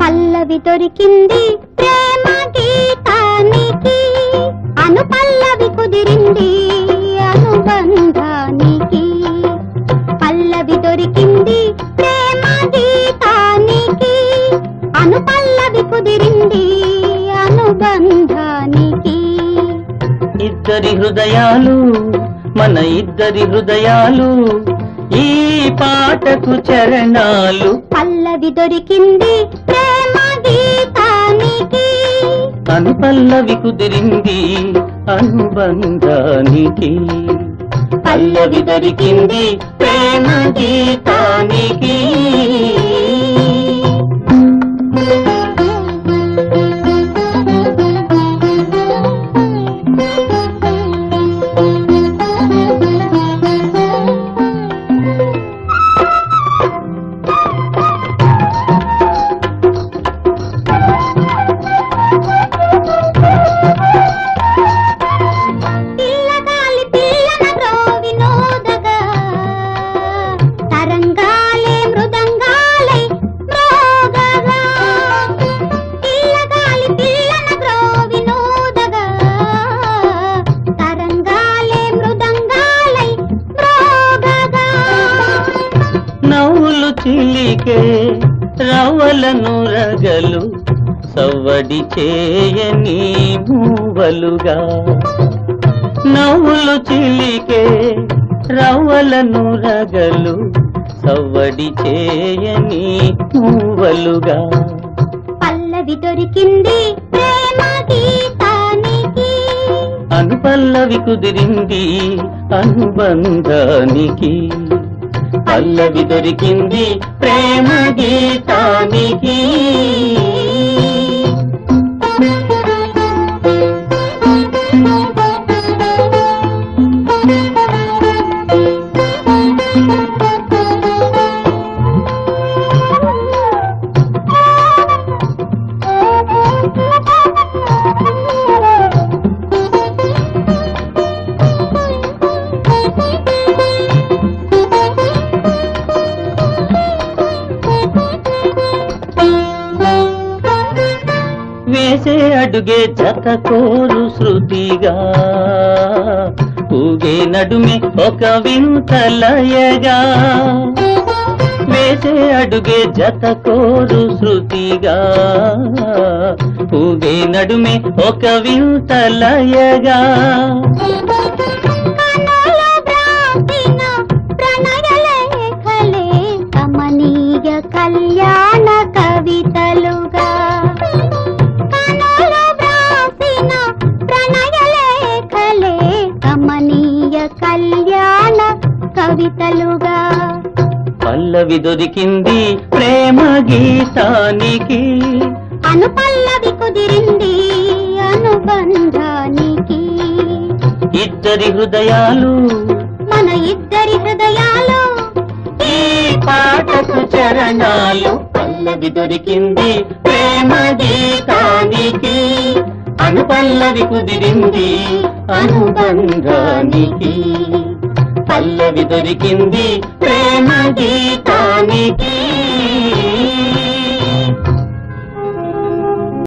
పల్లవి దొరికింది ప్రేమ గీతానికి, అనుపల్లవి కుదిరింది అనుబంధానికి. పల్లవి దొరికింది ప్రేమ గీతానికి, అనుపల్లవి కుదిరింది అనుబంధానికి. ఇద్దరి హృదయాలు మన ఇద్దరి హృదయాలు, ఈ పాటకు చరణాలు. పల్లవి దొరికింది ప్రేమ గీతానికి, అనుపల్లవి కుదిరింది అనుబంధానికి. పల్లవి దొరికింది ప్రేమ గీతానికి. నవ్వులు చిలికే రవ్వలను రగలు, సవ్వడి చేయని మూవలుగా. నవ్వులు చిలికే రవ్వలను రగలు, సవ్వడి చేయని మూవలుగా. పల్లవి దొరికింది ప్రేమ గీతానికి, అనుపల్లవి కుదిరింది అనుబంధానికి. పల్లవి దొరికింది ప్రేమ గీతానికి. వేసే అడుగే జత కోరు శృతిగా, ఊగే నడుమే ఒక వింత లయగా. వేసే అడుగే జత కోరు శృతిగా, ఊగే నడుమే ఒక వింత లయగా. కళ్యాణ కవితలుగా, ప్రణయలేఖలే కమనీయ కళ్యాణ కవితలుగా. పల్లవి దొరికింది ప్రేమ గీతానికి, అనుపల్లవి కుదిరింది అనుబంధానికి. ఇద్దరి హృదయాలు మన ఇద్దరి హృదయాలు, ఈ పాటకు చరణాలు. పల్లవి దొరికింది ప్రేమ గీతానికి, అనుపల్లవి కుదిరింది అనుబంధానికి. పల్లవి దొరికింది ప్రేమ గీతానికి.